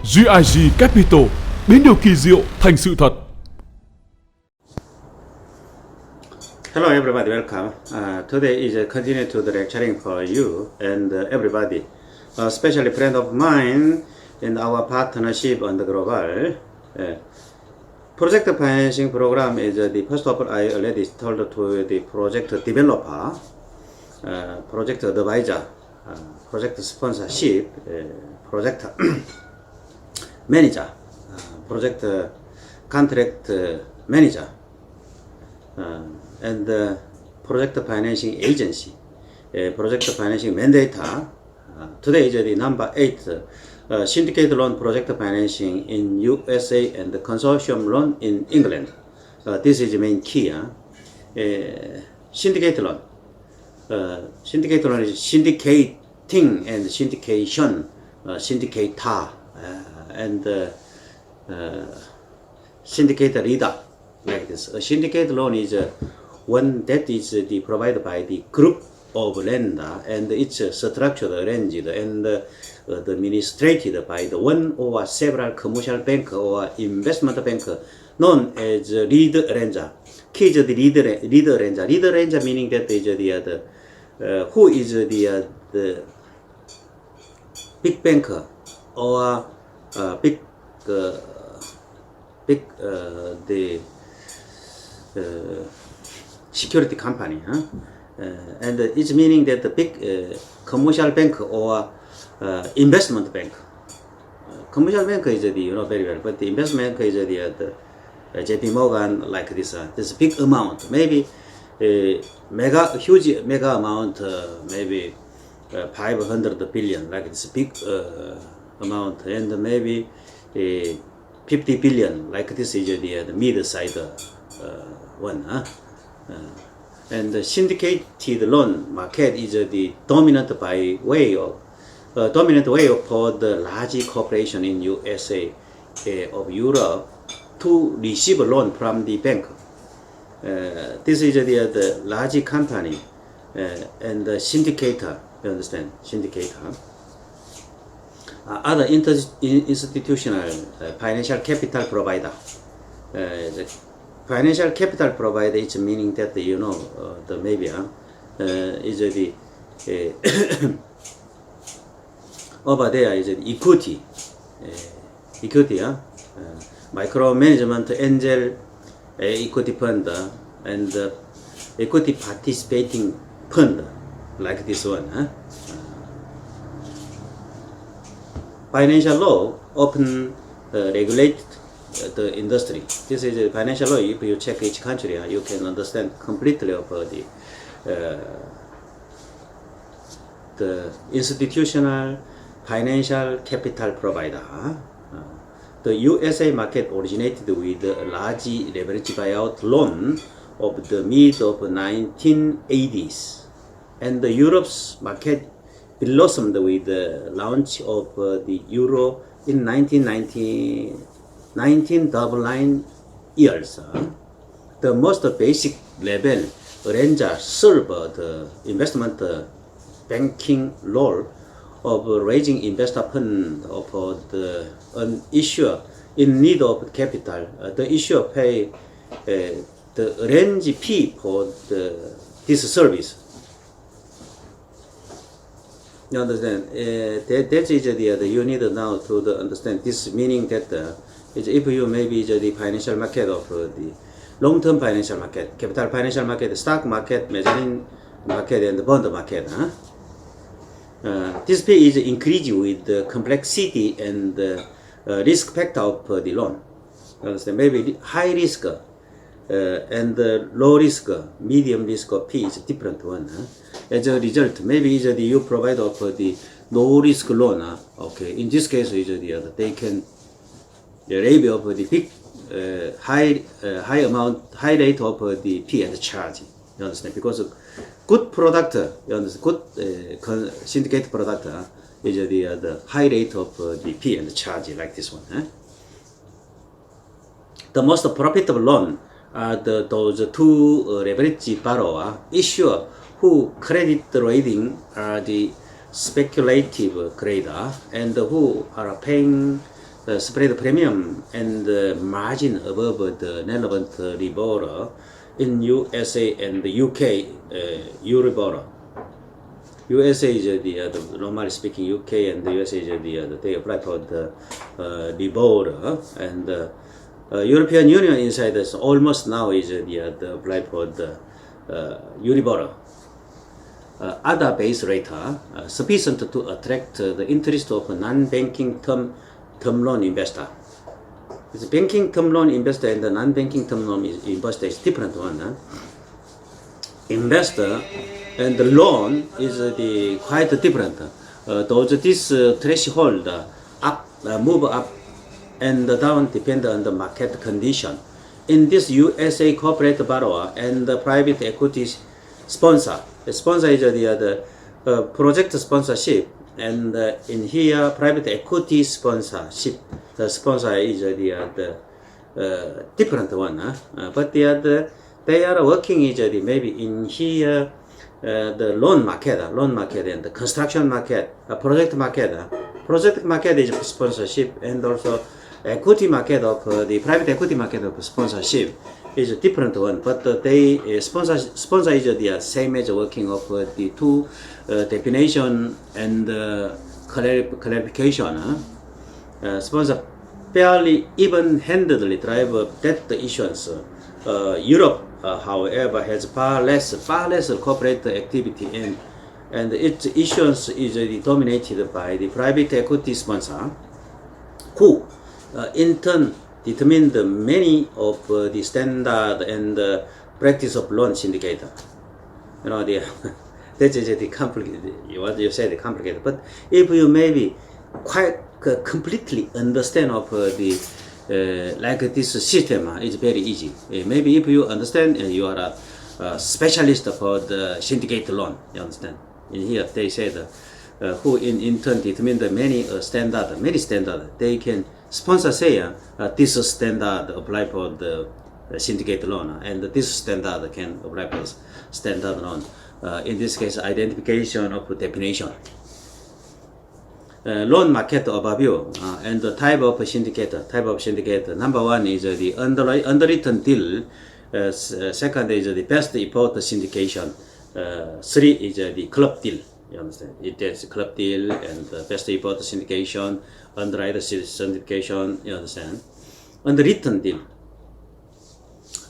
GIG Capital biến điều kỳ diệu thành sự thật. Hello everybody, welcome. Today is a continue to the lecturing for you and everybody, especially friend of mine in our partnership on the global. Project financing program is the first of all I already told to the project developer, project advisor, project sponsorship, project manager, project contract manager, and project financing agency, project financing mandator. Today is the number 8, syndicated loan project financing in USA and the consortium loan in England. This is the main key. Syndicated loan. Syndicated loan is syndicating and syndication, syndicator, and syndicate leader, like this. A syndicate loan is one that is provided by the group of lender, and it's structured, arranged, and administrated by the one or several commercial bank or investment bank, known as lead arranger. Key is the lead arranger. Lead arranger meaning that is the who is the big banker or big the security company, and it's meaning that the big commercial bank or investment bank. Commercial bank is the very well, but the investment bank is the JP Morgan, like this. This big amount, maybe huge mega amount, maybe 500 billion, like this big amount, and maybe 50 billion, like this is the mid-side one. And the syndicated loan market is the dominant way for the large corporation in USA of Europe to receive a loan from the bank. This is the large company and the syndicator. You understand? Syndicator. Other institutional financial capital provider. The financial capital provider is meaning that the maybe is the over there is the equity, micromanagement angel equity fund and equity participating fund, like this one. Financial law often regulate the industry. This is a financial law. If you check each country, you can understand completely about the institutional financial capital provider. The USA market originated with a large leverage buyout loan of the mid of 1980s, and the Europe's market blossomed with the launch of the euro in 1999 years. The most basic level arranger served the investment banking role of raising investor fund for an issuer in need of capital. The issuer pay the arrange fee for this service. You understand? That is the you need now to understand this, meaning that if you maybe the financial market of the long-term financial market, capital financial market, stock market, mezzanine market, and the bond market. This fee is increased with the complexity and risk factor of the loan. You understand? Maybe high risk and low risk, medium risk of fee is different one. As a result, maybe you provide of the low risk loan. Okay, in this case they can rate of the big high rate of the fee and charge. You understand? Because good product, you understand, good syndicate product is the high rate of the fee and charge, like this one. The most profitable loan are those two leverage borrower issuer who credit rating are the speculative grader and who are paying spread premium and margin above the relevant Libor in USA and the UK Euribor. USA is the normally speaking UK and the USA is they apply for the Libor and European Union inside this almost now is the apply for the Euribor. Other base rate sufficient to attract the interest of non-banking term loan investor. It's banking term loan investor and the non-banking term loan investor is different one. Investor and the loan is quite different. This threshold move up and down depend on the market condition. In this USA corporate borrower and the private equity sponsor, the sponsor is the project sponsorship, and in here private equity sponsorship. The sponsor is the different one, but they are working is maybe in here the loan market and the construction market, project market is sponsorship, and also equity market of the private equity market of sponsorship is a different one, but they sponsor is the same as working of the two definition and clarification. Sponsor fairly even-handedly drive debt issuance. Europe, however, has far less corporate activity, and its issuance is dominated by the private equity sponsor, who in turn determine the many of the standard and practice of loan syndicator. That is the complicated. What you said complicated, but if you maybe quite completely understand of the like this system, it's very easy. Maybe if you understand, you are a specialist for the syndicated loan. You understand? In here they said who in turn determine the many standard. They can sponsor say this standard apply for the syndicated loan, and this standard can apply for standard loan. In this case, identification of definition. Loan market overview and the type of syndicator. Number one is the underwritten deal. Second is the best effort syndication. Three is the club deal. You understand? It is club deal and best effort syndication, underwritten syndication. You understand? Underwritten deal.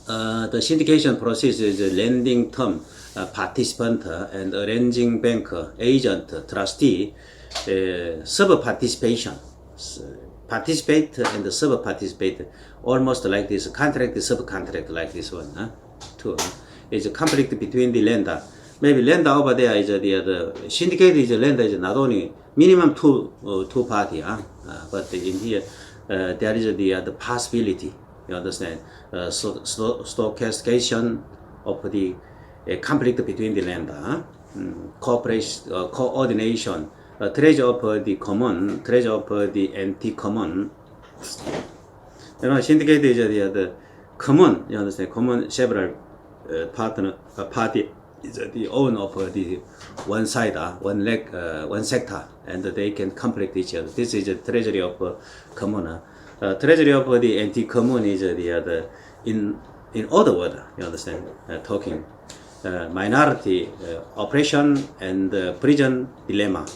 The syndication process is a lending term, participant, and arranging banker, agent, trustee, sub-participation, participate and sub-participate, almost like this contract, subcontract like this one. Two is a conflict between the lender. Maybe lender over there is the syndicate is a lender is not only minimum two party, but in here there is the possibility. You understand? Stochastic of the conflict between the lender, cooperation, coordination, treasure of the common, treasure of the anti-common. Syndicate is the common. You understand? Common several party is the owner of the one side, one leg, one sector, and they can conflict each other. This is the treasury of common. Treasury of the anti-common is the in other words, you understand? Talking minority oppression and prison dilemma.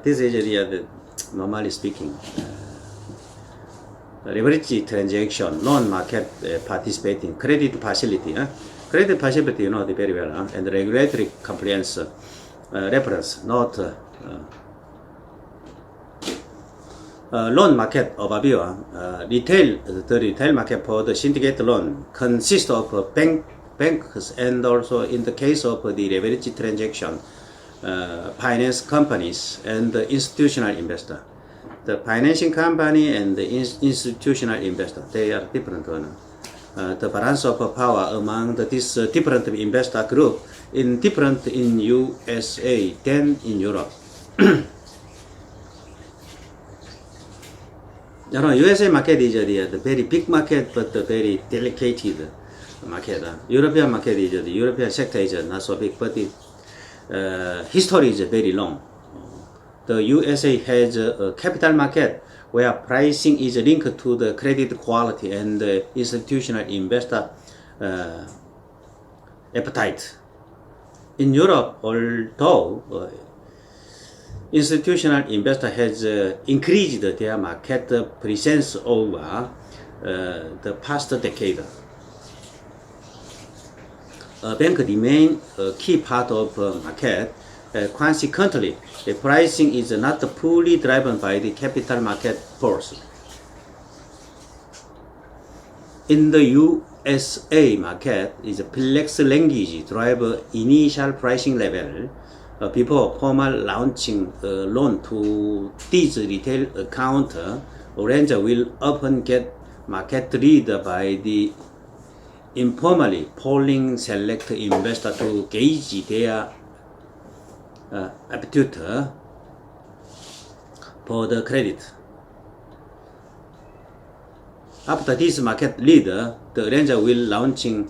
This is the normally speaking. Leverage transaction, loan market participating, credit facility. Credit facility, you know very well, and regulatory compliance reference, not loan market overview. The retail market for the syndicated loan consists of banks and also in the case of the leverage transaction, finance companies and the institutional investor. The financing company and the institutional investor, they are different. The balance of power among this different investor group in different in USA than in Europe. USA market is the very big market, but the very delicate market. European market is the European sector is not so big, but the history is very long. the USA has a capital market where pricing is linked to the credit quality and institutional investor appetite. In Europe, although institutional investor has increased their market presence over the past decade, bank remain a key part of market. Consequently, the pricing is not fully driven by the capital market force. In the USA market, is PLEX language drive initial pricing level before formal launching a loan to these retail account. Orange will often get market read by the informally polling select investor to gauge their appetite for the credit. After this market leader, the arranger will launching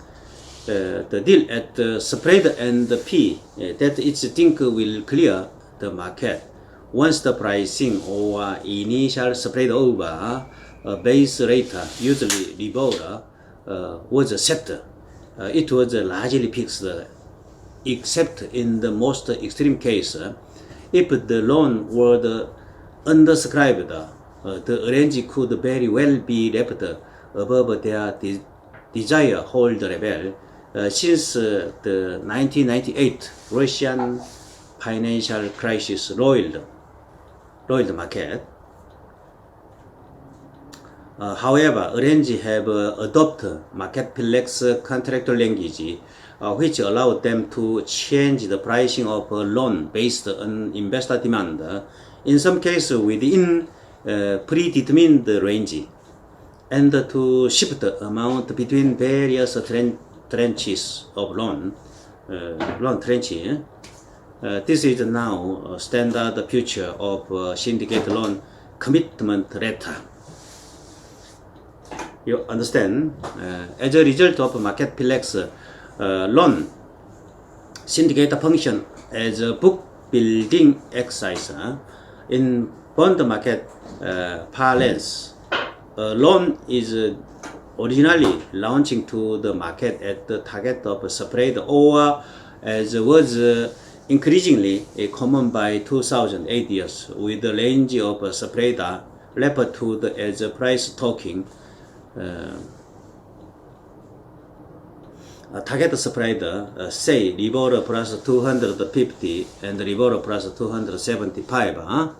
the deal at the spread and the P that it think will clear the market. Once the pricing or initial spread over base rate, usually LIBOR, was set, it was largely fixed, except in the most extreme case, if the loan were undersubscribed, the range could very well be left above their desired hold level. Since the 1998 Russian financial crisis roiled the market. However, Orange have adopted marketplace contractual language, which allowed them to change the pricing of a loan based on investor demand, in some cases within predetermined range, and to shift the amount between various tranches of loan tranche. This is now a standard feature of syndicated loan commitment letter. You understand? As a result of marketplace loan, syndicate function as a book building exercise. In bond market parlance, a loan is originally launching to the market at the target of spread, or as was increasingly common by 2008 years, with the range of spread referred to as price talking. Target spread, say LIBOR plus 250 and LIBOR plus 275.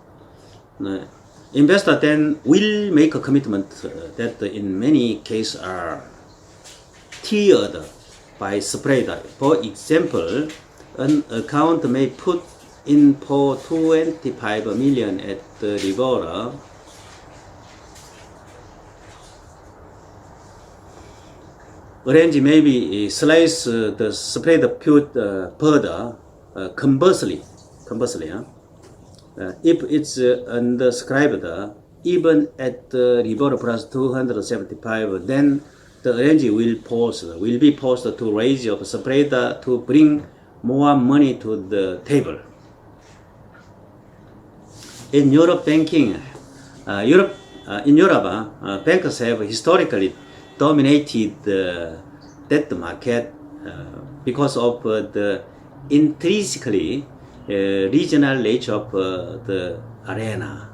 Investor then will make a commitment that in many cases are tiered by spread. For example, an account may put in for 25 million at the LIBOR. Orange maybe slice the spread further. Conversely, if it's undersubscribed, even at the LIBOR plus 275, then the range will be forced to raise of spread to bring more money to the table. In Europe banking, in Europe, bankers have historically dominated that market because of the intrinsically regional nature of the arena.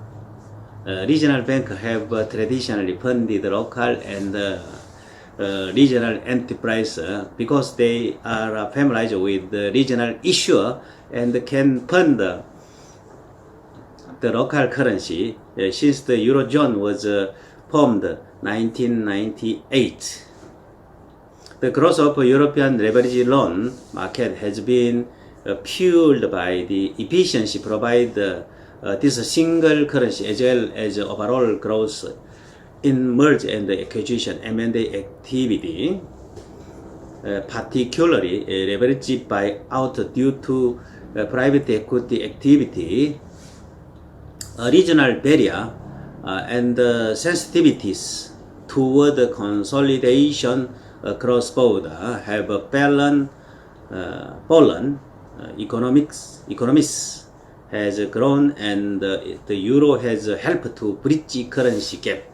Regional banks have traditionally funded local and regional enterprise because they are familiar with the regional issue and can fund the local currency since the Eurozone was formed 1998. The growth of European leveraged loan market has been fueled by the efficiency provided this single currency as well as overall growth in merge and acquisition M&A activity, particularly leveraged buyout due to private equity activity. Regional barrier and sensitivities toward the consolidation across border have fallen. Economists has grown, and the euro has helped to bridge currency gap